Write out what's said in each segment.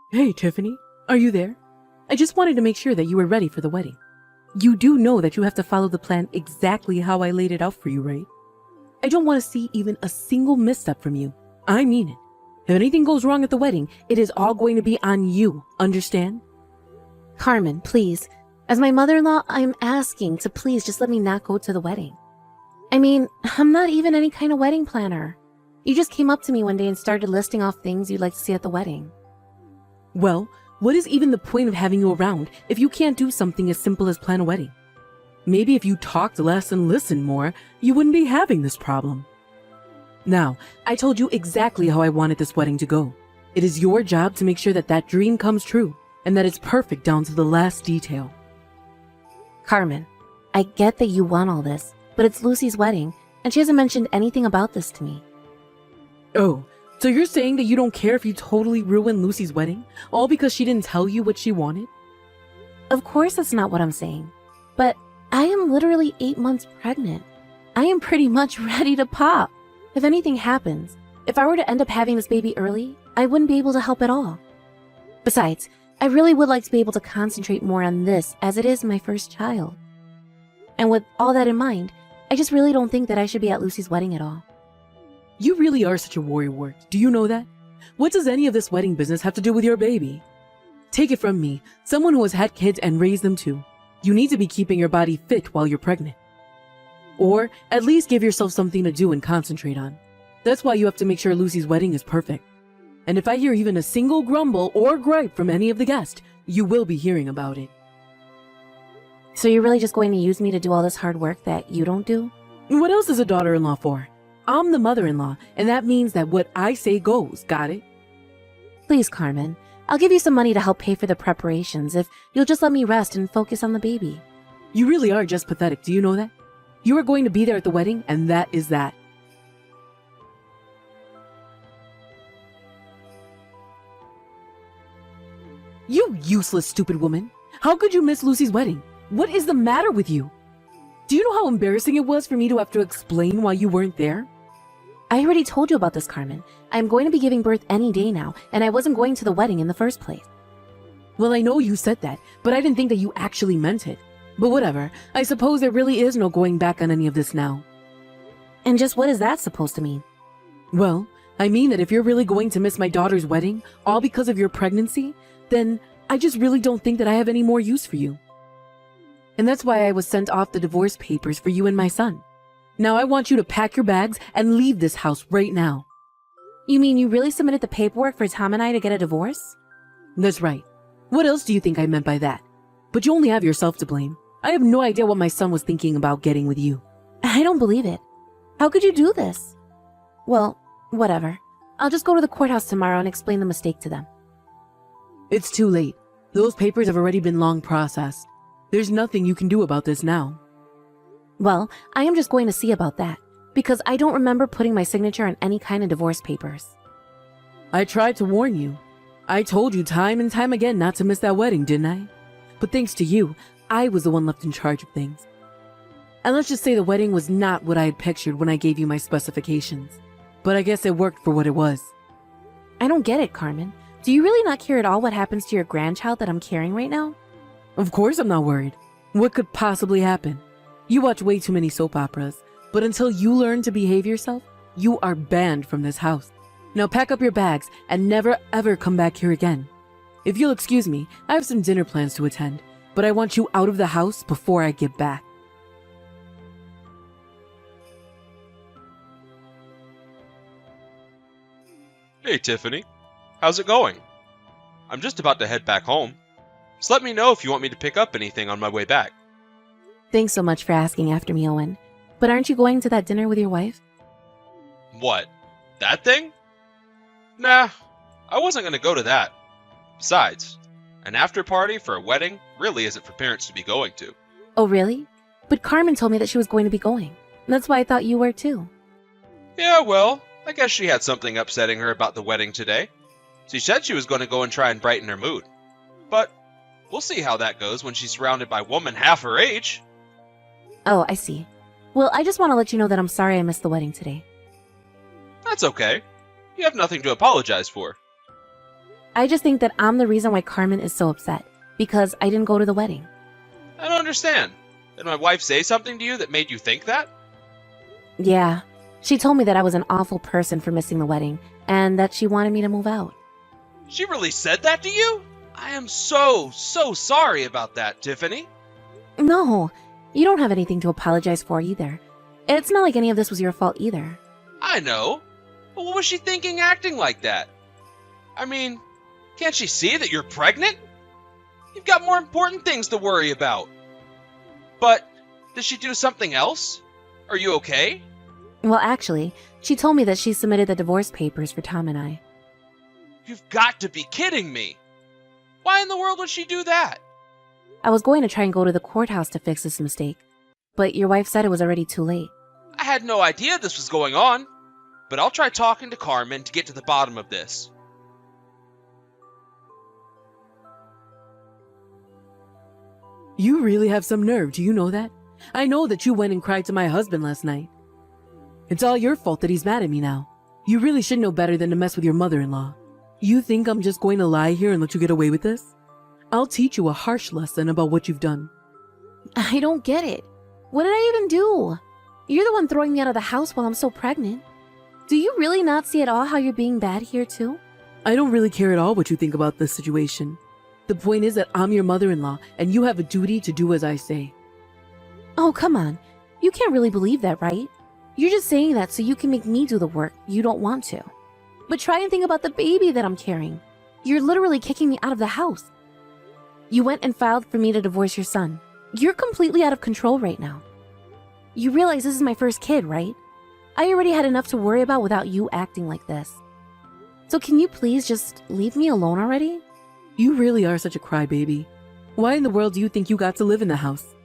Hey, Tiffany, are you there? I just wanted to make sure that you were ready for the wedding. You do know that you have to follow the plan exactly how I laid it out for you, right? I don't want to see even a single misstep from you. I mean it. If anything goes wrong at the wedding, it is all going to be on you, understand? Carmen, please. As my mother-in-law, I'm asking to please just let me not go to the wedding. I mean, I'm not even any kind of wedding planner. You just came up to me one day and started listing off things you'd like to see at the wedding. Well, what is even the point of having you around if you can't do something as simple as plan a wedding? Maybe if you talked less and listened more, you wouldn't be having this problem. Now, I told you exactly how I wanted this wedding to go. It is your job to make sure that that dream comes true and that it's perfect down to the last detail. Carmen, I get that you want all this, but it's Lucy's wedding, and she hasn't mentioned anything about this to me. Oh, so you're saying that you don't care if you totally ruin Lucy's wedding, all because she didn't tell you what she wanted? Of course that's not what I'm saying, but I am literally 8 months pregnant. I am pretty much ready to pop. If anything happens, if I were to end up having this baby early, I wouldn't be able to help at all. Besides, I really would like to be able to concentrate more on this as it is my first child. And with all that in mind, I just really don't think that I should be at Lucy's wedding at all. You really are such a worrywart. Do you know that? What does any of this wedding business have to do with your baby? Take it from me, someone who has had kids and raised them too. You need to be keeping your body fit while you're pregnant. Or at least give yourself something to do and concentrate on. That's why you have to make sure Lucy's wedding is perfect. And if I hear even a single grumble or gripe from any of the guests, you will be hearing about it. So you're really just going to use me to do all this hard work that you don't do? What else is a daughter-in-law for? I'm the mother-in-law, and that means that what I say goes, got it? Please, Carmen, I'll give you some money to help pay for the preparations if you'll just let me rest and focus on the baby. You really are just pathetic, do you know that? You are going to be there at the wedding, and that is that. You useless, stupid woman. How could you miss Lucy's wedding? What is the matter with you? Do you know how embarrassing it was for me to have to explain why you weren't there? I already told you about this, Carmen. I'm going to be giving birth any day now, and I wasn't going to the wedding in the first place. Well, I know you said that, but I didn't think that you actually meant it. But whatever, I suppose there really is no going back on any of this now. And just what is that supposed to mean? Well, I mean that if you're really going to miss my daughter's wedding, all because of your pregnancy, then I just really don't think that I have any more use for you. And that's why I was sent off the divorce papers for you and my son. Now I want you to pack your bags and leave this house right now. You mean you really submitted the paperwork for Tom and I to get a divorce? That's right. What else do you think I meant by that? But you only have yourself to blame. I have no idea what my son was thinking about getting with you. I don't believe it. How could you do this? Well, whatever. I'll just go to the courthouse tomorrow and explain the mistake to them. It's too late. Those papers have already been long processed. There's nothing you can do about this now. Well, I am just going to see about that, because I don't remember putting my signature on any kind of divorce papers. I tried to warn you. I told you time and time again not to miss that wedding, didn't I? But thanks to you, I was the one left in charge of things. And let's just say the wedding was not what I had pictured when I gave you my specifications. But I guess it worked for what it was. I don't get it, Carmen. Do you really not care at all what happens to your grandchild that I'm carrying right now? Of course I'm not worried. What could possibly happen? You watch way too many soap operas, but until you learn to behave yourself, you are banned from this house. Now pack up your bags and never ever come back here again. If you'll excuse me, I have some dinner plans to attend, but I want you out of the house before I get back. Hey Tiffany, how's it going? I'm just about to head back home. Just let me know if you want me to pick up anything on my way back. Thanks so much for asking after me, Owen. But aren't you going to that dinner with your wife? What? That thing? Nah, I wasn't going to go to that. Besides, an after party for a wedding really isn't for parents to be going to. Oh, really? But Carmen told me that she was going to be going. That's why I thought you were too. Yeah, well, I guess she had something upsetting her about the wedding today. She said she was going to go and try and brighten her mood. But we'll see how that goes when she's surrounded by women half her age. Oh, I see. Well, I just want to let you know that I'm sorry I missed the wedding today. That's okay. You have nothing to apologize for. I just think that I'm the reason why Carmen is so upset, because I didn't go to the wedding. I don't understand. Did my wife say something to you that made you think that? Yeah, she told me that I was an awful person for missing the wedding, and that she wanted me to move out. She really said that to you? I am so sorry about that, Tiffany. No, you don't have anything to apologize for either. It's not like any of this was your fault either. I know. But what was she thinking acting like that? I mean, can't she see that you're pregnant? You've got more important things to worry about. But, did she do something else? Are you okay? Well, actually, she told me that she submitted the divorce papers for Tom and I. You've got to be kidding me. Why in the world would she do that? I was going to try and go to the courthouse to fix this mistake, but your wife said it was already too late. I had no idea this was going on. But I'll try talking to Carmen to get to the bottom of this. You really have some nerve, do you know that? I know that you went and cried to my husband last night. It's all your fault that he's mad at me now. You really should know better than to mess with your mother-in-law. You think I'm just going to lie here and let you get away with this? I'll teach you a harsh lesson about what you've done. I don't get it. What did I even do? You're the one throwing me out of the house while I'm so pregnant. Do you really not see at all how you're being bad here too? I don't really care at all what you think about this situation. The point is that I'm your mother-in-law and you have a duty to do as I say. Oh, come on. You can't really believe that, right? You're just saying that so you can make me do the work you don't want to. But try and think about the baby that I'm carrying. You're literally kicking me out of the house. You went and filed for me to divorce your son. You're completely out of control right now. You realize this is my first kid, right? I already had enough to worry about without you acting like this. So can you please just leave me alone already? You really are such a crybaby. Why in the world do you think you got to live in the house?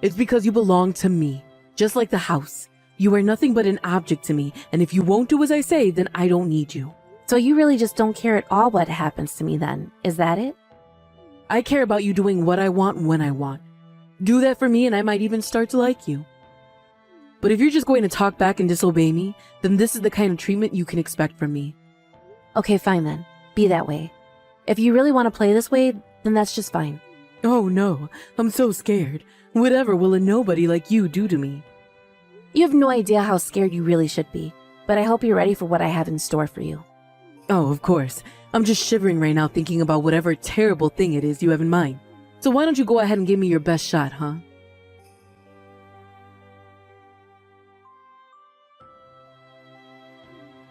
It's because you belong to me, just like the house. You are nothing but an object to me, and if you won't do as I say, then I don't need you. So you really just don't care at all what happens to me then, is that it? I care about you doing what I want when I want. Do that for me and I might even start to like you. But if you're just going to talk back and disobey me, then this is the kind of treatment you can expect from me. Okay, fine then. Be that way. If you really want to play this way, then that's just fine. Oh no, I'm so scared. Whatever will a nobody like you do to me? You have no idea how scared you really should be, but I hope you're ready for what I have in store for you. Oh, of course. I'm just shivering right now thinking about whatever terrible thing it is you have in mind. So why don't you go ahead and give me your best shot, huh?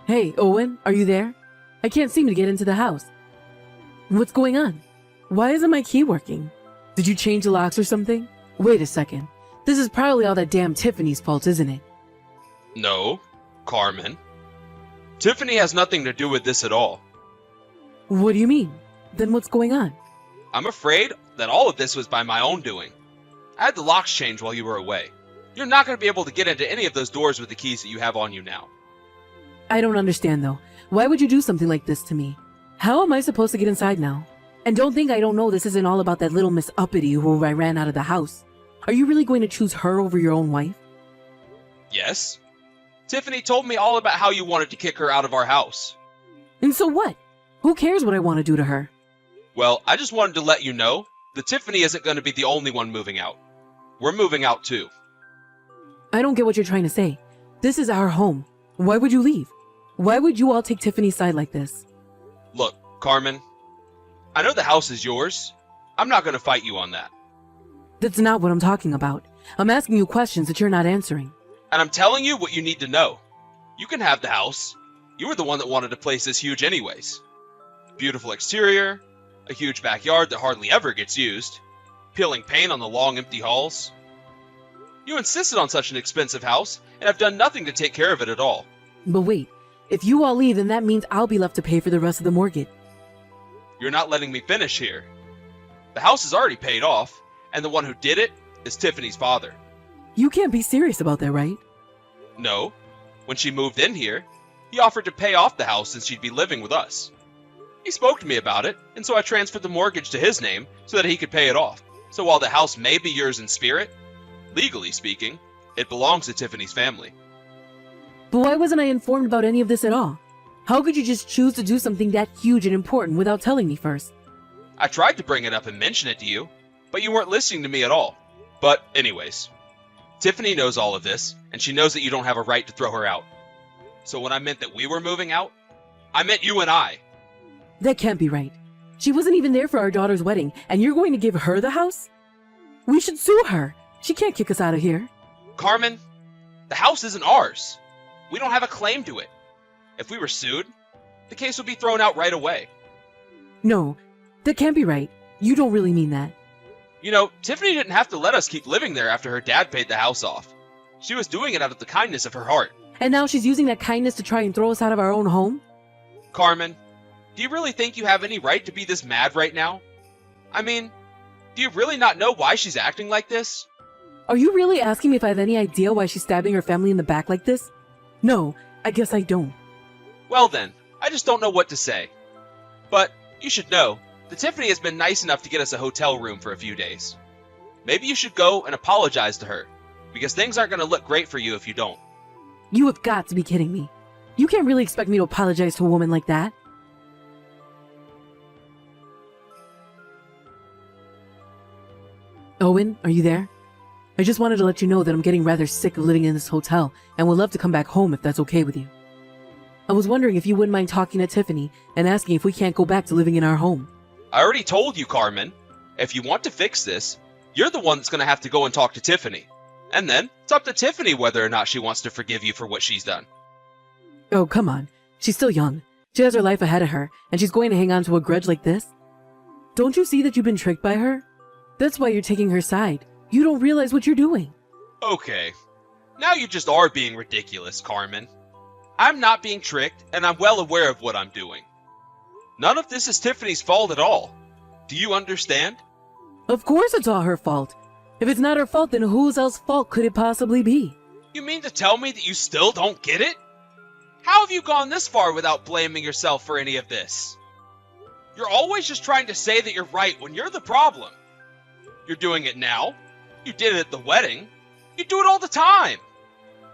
Hey, Owen, are you there? I can't seem to get into the house. What's going on? Why isn't my key working? Did you change the locks or something? Wait a second. This is probably all that damn Tiffany's fault, isn't it? No, Carmen. Tiffany has nothing to do with this at all. What do you mean? Then what's going on? I'm afraid that all of this was by my own doing. I had the locks changed while you were away. You're not going to be able to get into any of those doors with the keys that you have on you now. I don't understand though. Why would you do something like this to me? How am I supposed to get inside now? And don't think I don't know this isn't all about that little Miss Uppity who I ran out of the house. Are you really going to choose her over your own wife? Yes. Tiffany told me all about how you wanted to kick her out of our house. And so what? Who cares what I want to do to her? Well, I just wanted to let you know that Tiffany isn't going to be the only one moving out. We're moving out too. I don't get what you're trying to say. This is our home. Why would you leave? Why would you all take Tiffany's side like this? Look, Carmen, I know the house is yours. I'm not going to fight you on that. That's not what I'm talking about. I'm asking you questions that you're not answering. And I'm telling you what you need to know. You can have the house. You were the one that wanted a place this huge anyways. Beautiful exterior, a huge backyard that hardly ever gets used, peeling paint on the long empty halls. You insisted on such an expensive house, and have done nothing to take care of it at all. But wait, if you all leave, then that means I'll be left to pay for the rest of the mortgage. You're not letting me finish here. The house is already paid off, and the one who did it is Tiffany's father. You can't be serious about that, right? No. When she moved in here, he offered to pay off the house since she'd be living with us. He spoke to me about it, and so I transferred the mortgage to his name so that he could pay it off. So while the house may be yours in spirit, legally speaking, it belongs to Tiffany's family. But why wasn't I informed about any of this at all? How could you just choose to do something that huge and important without telling me first? I tried to bring it up and mention it to you, but you weren't listening to me at all. But anyways, Tiffany knows all of this, and she knows that you don't have a right to throw her out. So when I meant that we were moving out, I meant you and I. That can't be right. She wasn't even there for our daughter's wedding, and you're going to give her the house? We should sue her. She can't kick us out of here. Carmen, the house isn't ours. We don't have a claim to it. If we were sued, the case would be thrown out right away. No, that can't be right. You don't really mean that. You know, Tiffany didn't have to let us keep living there after her dad paid the house off. She was doing it out of the kindness of her heart. And now she's using that kindness to try and throw us out of our own home? Carmen, do you really think you have any right to be this mad right now? I mean, do you really not know why she's acting like this? Are you really asking me if I have any idea why she's stabbing her family in the back like this? No, I guess I don't. Well then, I just don't know what to say. But you should know that Tiffany has been nice enough to get us a hotel room for a few days. Maybe you should go and apologize to her, because things aren't going to look great for you if you don't. You have got to be kidding me. You can't really expect me to apologize to a woman like that. Owen, are you there? I just wanted to let you know that I'm getting rather sick of living in this hotel and would love to come back home if that's okay with you. I was wondering if you wouldn't mind talking to Tiffany and asking if we can't go back to living in our home. I already told you, Carmen. If you want to fix this, you're the one that's going to have to go and talk to Tiffany. And then, it's up to Tiffany whether or not she wants to forgive you for what she's done. Oh, come on. She's still young. She has her life ahead of her, and she's going to hang on to a grudge like this? Don't you see that you've been tricked by her? That's why you're taking her side. You don't realize what you're doing. Okay. Now you just are being ridiculous, Carmen. I'm not being tricked, and I'm well aware of what I'm doing. None of this is Tiffany's fault at all. Do you understand? Of course it's all her fault. If it's not her fault, then whose else's fault could it possibly be? You mean to tell me that you still don't get it? How have you gone this far without blaming yourself for any of this? You're always just trying to say that you're right when you're the problem. You're doing it now. You did it at the wedding. You do it all the time.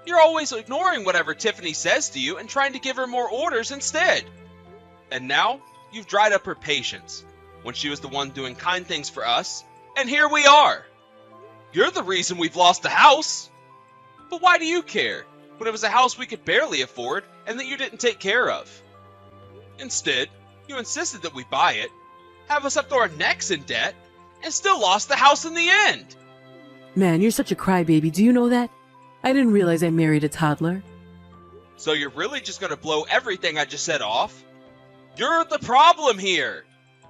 You're always ignoring whatever Tiffany says to you and trying to give her more orders instead. And now, you've dried up her patience when she was the one doing kind things for us, and here we are. You're the reason we've lost the house. But why do you care when it was a house we could barely afford and that you didn't take care of? Instead, you insisted that we buy it, have us up to our necks in debt, and still lost the house in the end. Man, you're such a crybaby. Do you know that? I didn't realize I married a toddler. So you're really just going to blow everything I just said off? You're the problem here.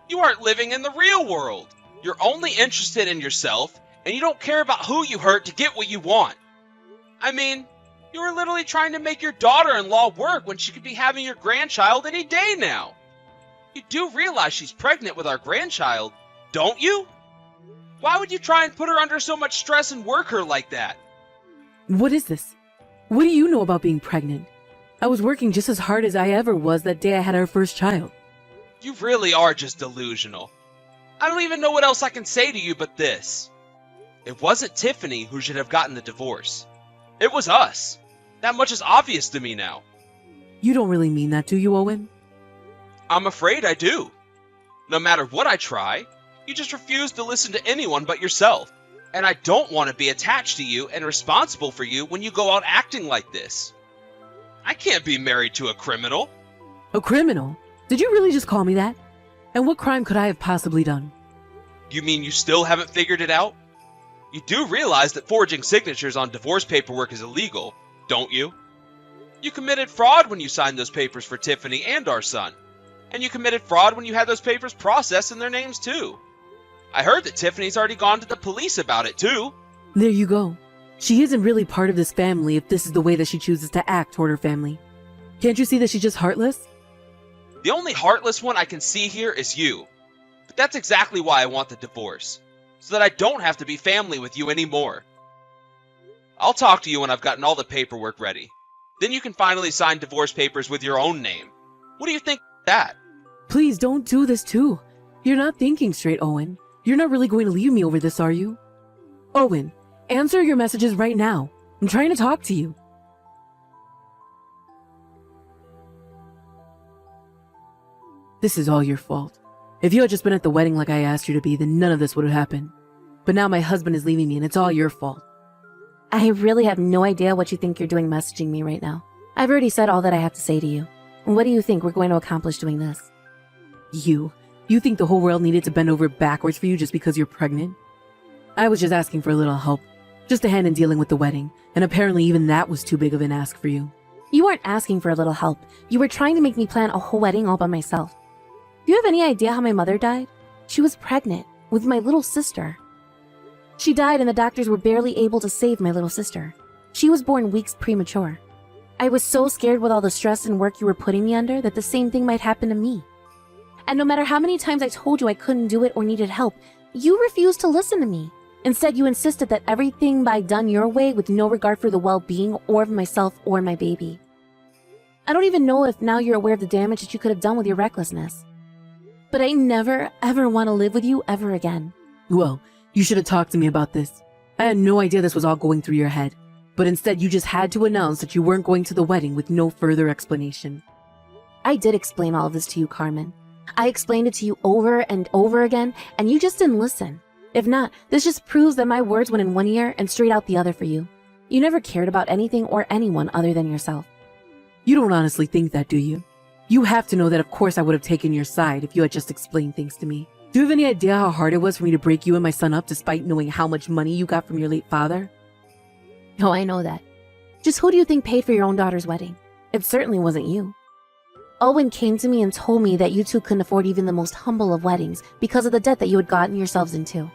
You aren't living in the real world. You're only interested in yourself, and you don't care about who you hurt to get what you want. I mean, you were literally trying to make your daughter-in-law work when she could be having your grandchild any day now. You do realize she's pregnant with our grandchild, don't you? Why would you try and put her under so much stress and work her like that? What is this? What do you know about being pregnant? I was working just as hard as I ever was that day I had our first child. You really are just delusional. I don't even know what else I can say to you but this. It wasn't Tiffany who should have gotten the divorce. It was us. That much is obvious to me now. You don't really mean that, do you, Owen? I'm afraid I do. No matter what I try, you just refuse to listen to anyone but yourself. And I don't want to be attached to you and responsible for you when you go out acting like this. I can't be married to a criminal. A criminal? Did you really just call me that? And what crime could I have possibly done? You mean you still haven't figured it out? You do realize that forging signatures on divorce paperwork is illegal, don't you? You committed fraud when you signed those papers for Tiffany and our son. And you committed fraud when you had those papers processed in their names too. I heard that Tiffany's already gone to the police about it too. There you go. She isn't really part of this family if this is the way that she chooses to act toward her family. Can't you see that she's just heartless? The only heartless one I can see here is you. But that's exactly why I want the divorce. So that I don't have to be family with you anymore. I'll talk to you when I've gotten all the paperwork ready. Then you can finally sign divorce papers with your own name. What do you think of that? Please don't do this too. You're not thinking straight, Owen. You're not really going to leave me over this, are you? Owen, answer your messages right now. I'm trying to talk to you. This is all your fault. If you had just been at the wedding like I asked you to be, then none of this would have happened. But now my husband is leaving me and it's all your fault. I really have no idea what you think you're doing messaging me right now. I've already said all that I have to say to you. And what do you think we're going to accomplish doing this? You think the whole world needed to bend over backwards for you just because you're pregnant? I was just asking for a little help. Just a hand in dealing with the wedding. And apparently even that was too big of an ask for you. You weren't asking for a little help. You were trying to make me plan a whole wedding all by myself. Do you have any idea how my mother died? She was pregnant with my little sister. She died and the doctors were barely able to save my little sister. She was born weeks premature. I was so scared with all the stress and work you were putting me under that the same thing might happen to me. And no matter how many times I told you I couldn't do it or needed help, you refused to listen to me. Instead, you insisted that everything be done your way with no regard for the well-being or of myself or my baby. I don't even know if now you're aware of the damage that you could have done with your recklessness. But I never, ever want to live with you ever again. Well, you should have talked to me about this. I had no idea this was all going through your head. But instead, you just had to announce that you weren't going to the wedding with no further explanation. I did explain all of this to you, Carmen. I explained it to you over and over again, and you just didn't listen. If not, this just proves that my words went in one ear and straight out the other for you. You never cared about anything or anyone other than yourself. You don't honestly think that, do you? You have to know that of course I would have taken your side if you had just explained things to me. Do you have any idea how hard it was for me to break you and my son up despite knowing how much money you got from your late father? Oh, I know that. Just who do you think paid for your own daughter's wedding? It certainly wasn't you. Owen came to me and told me that you two couldn't afford even the most humble of weddings because of the debt that you had gotten yourselves into.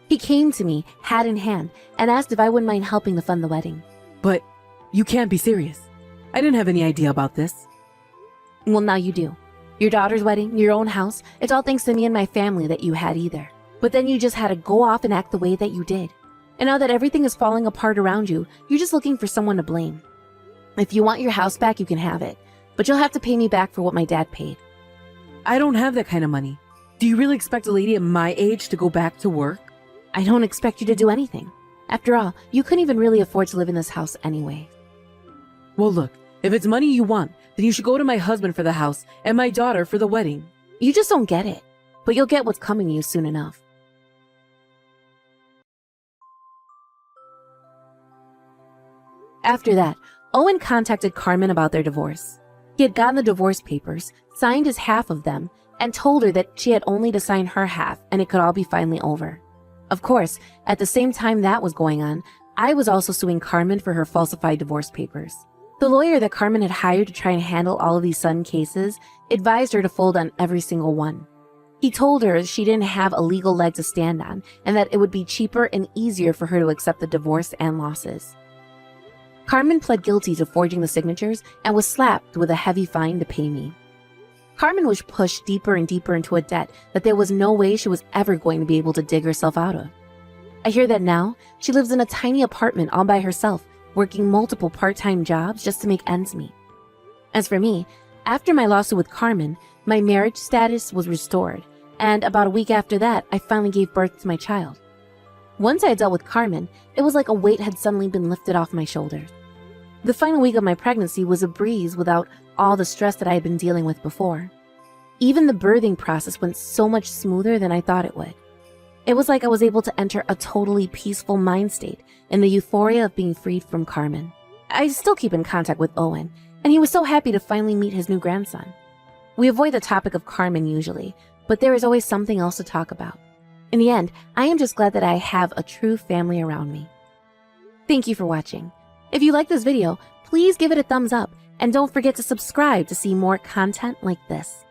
He came to me, hat in hand, and asked if I wouldn't mind helping to fund the wedding. But you can't be serious. I didn't have any idea about this. Well, now you do. Your daughter's wedding, your own house, it's all thanks to me and my family that you had either. But then you just had to go off and act the way that you did. And now that everything is falling apart around you, you're just looking for someone to blame. If you want your house back, you can have it. But you'll have to pay me back for what my dad paid. I don't have that kind of money. Do you really expect a lady at my age to go back to work? I don't expect you to do anything. After all, you couldn't even really afford to live in this house anyway. Well, look, if it's money you want, then you should go to my husband for the house and my daughter for the wedding. You just don't get it. But you'll get what's coming to you soon enough. After that, Owen contacted Carmen about their divorce. He had gotten the divorce papers, signed his half of them, and told her that she had only to sign her half and it could all be finally over. Of course, at the same time that was going on, I was also suing Carmen for her falsified divorce papers. The lawyer that Carmen had hired to try and handle all of these sudden cases advised her to fold on every single one. He told her she didn't have a legal leg to stand on and that it would be cheaper and easier for her to accept the divorce and losses. Carmen pled guilty to forging the signatures and was slapped with a heavy fine to pay me. Carmen was pushed deeper and deeper into a debt that there was no way she was ever going to be able to dig herself out of. I hear that now she lives in a tiny apartment all by herself, working multiple part-time jobs just to make ends meet. As for me, after my lawsuit with Carmen, my marriage status was restored, and about a week after that, I finally gave birth to my child. Once I had dealt with Carmen, it was like a weight had suddenly been lifted off my shoulders. The final week of my pregnancy was a breeze without all the stress that I had been dealing with before. Even the birthing process went so much smoother than I thought it would. It was like I was able to enter a totally peaceful mind state in the euphoria of being freed from Carmen. I still keep in contact with Owen, and he was so happy to finally meet his new grandson. We avoid the topic of Carmen usually, but there is always something else to talk about. In the end, I am just glad that I have a true family around me. Thank you for watching. If you like this video, please give it a thumbs up, and don't forget to subscribe to see more content like this.